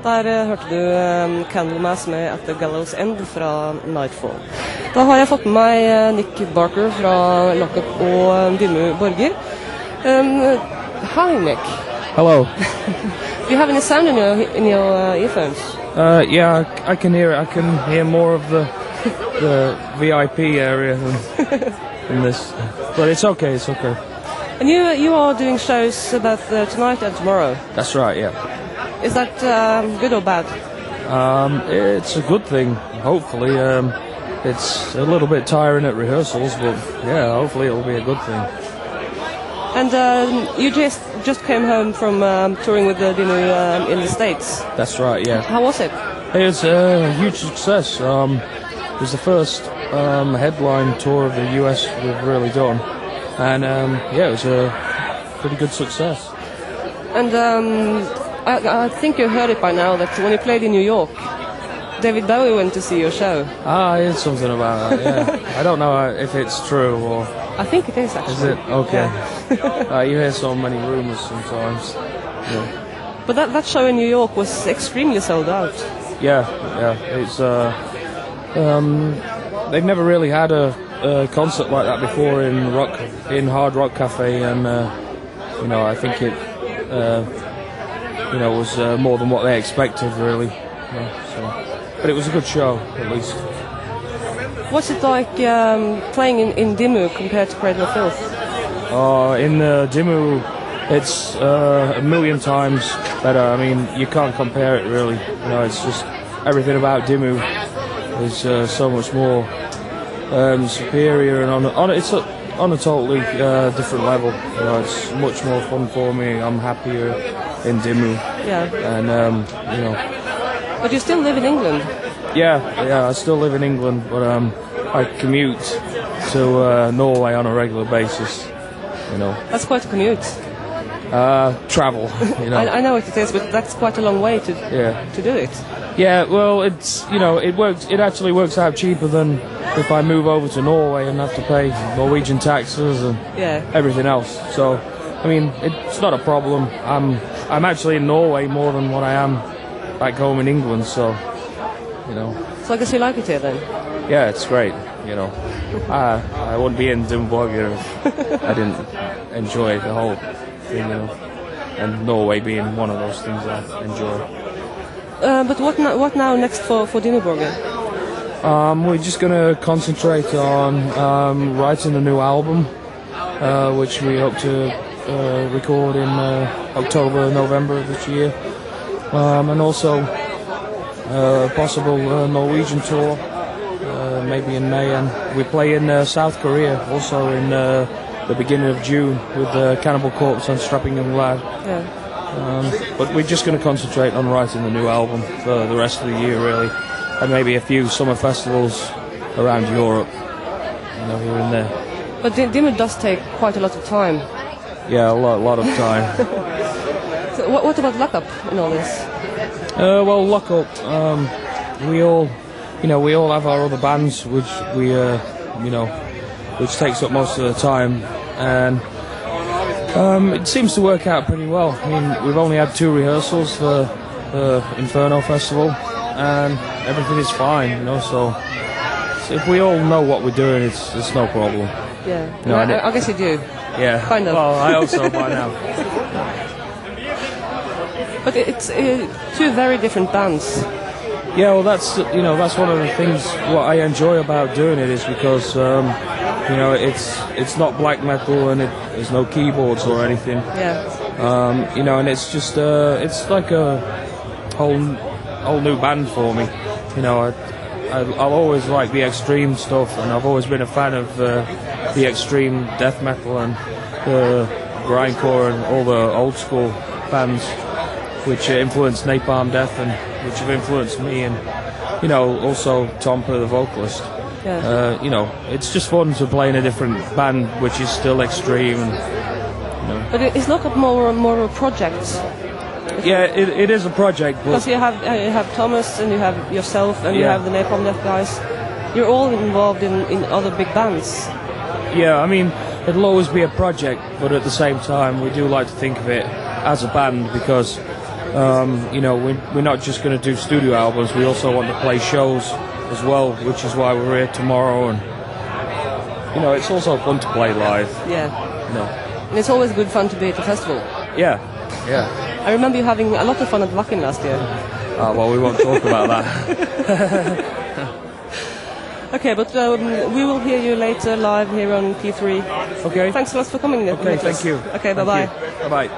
Der hørte du Candlemass med At the Gallows End fra Nightfall. Da har jeg fått med meg Nick Barker fra Lockup og Dimmu Borger. Hi Nick. Hello. Do you have any sound in your earphones? Yeah, I can hear it. I can hear more of the VIP area than this. But it's okay, it's okay. And you are doing shows both tonight and tomorrow? That's right, yeah. Is that good or bad? It's a good thing, hopefully. It's a little bit tiring at rehearsals, but yeah, hopefully it'll be a good thing. And you just came home from touring with Dimmu in the States. That's right, yeah. How was it? It was a huge success. It was the first headline tour of the US we've really done. And yeah, it was a pretty good success. And I think you heard it by now that when you played in New York, David Bowie went to see your show. I heard something about that, yeah. I don't know if it's true or... I think it is, actually. Is it? Okay. Yeah. You hear so many rumours sometimes. Yeah. But that show in New York was extremely sold out. Yeah. It's they've never really had a concert like that before in Hard Rock Cafe, and I think it was more than what they expected, really. But it was a good show, at least. What's it like playing in Dimmu compared to Cradle of Filth? In Dimmu, it's a million times better. I mean, you can't compare it, really. It's just everything about Dimmu is so much more superior, and it's on a totally different level. It's much more fun for me. I'm happier in Dimmu. Yeah. And But you still live in England? Yeah, I still live in England, but I commute to Norway on a regular basis. That's quite a commute. Travel. I know what it is, but that's quite a long way to do it. Yeah, well, it's it actually works out cheaper than if I move over to Norway and have to pay Norwegian taxes and everything else. So, I mean, it's not a problem. I'm actually in Norway more than what I am back home in England, so. So I guess you like it here then? Yeah, it's great. I wouldn't be in Dimmu Borger if I didn't enjoy the whole thing. And Norway being one of those things I enjoy. But what now next for Dimmu Borger? We're just going to concentrate on writing a new album, which we hope to record in October, November of this year, and also possible Norwegian tour, maybe in May, and we play in South Korea also in the beginning of June with Cannibal Corpse and Strapping Young Lad. Yeah. But we're just going to concentrate on writing the new album for the rest of the year, really, and maybe a few summer festivals around Europe, here and there. But Dimmu does take quite a lot of time. Yeah, a lot of time. So what about Lockup in all this? Well, Lockup, we all have our other bands, which which takes up most of the time, and it seems to work out pretty well. I mean, we've only had 2 rehearsals for the Inferno Festival, and everything is fine, so if we all know what we're doing, it's no problem. Yeah, I guess you do. Yeah, kind of. Well, I hope so by now. But it's 2 very different bands. Yeah, well, that's one of the things what I enjoy about doing it is because it's not black metal and there's no keyboards or anything. Yeah. And it's just it's like a whole new band for me. I've always liked the extreme stuff, and I've always been a fan of the extreme death metal and the grindcore and all the old school bands, which influenced Napalm Death and which have influenced me, and also Tompa, the vocalist. Yeah. It's just fun to play in a different band which is still extreme. And, But it's not more a project. Yeah, it is a project. Because you have Thomas and you have yourself and you have the Napalm Death guys. You're all involved in other big bands. Yeah, I mean, it'll always be a project, but at the same time, we do like to think of it as a band because You know, we're not just going to do studio albums. We also want to play shows as well, which is why we're here tomorrow. And you know, it's also fun to play live. Yeah. No. And it's always good fun to be at the festival. Yeah. Yeah. I remember you having a lot of fun at Wacken last year. Well, we won't talk about that. Okay, but we will hear you later live here on P3. Okay. Thanks a lot for coming. Okay, thank you. Okay, bye-bye. Bye-bye.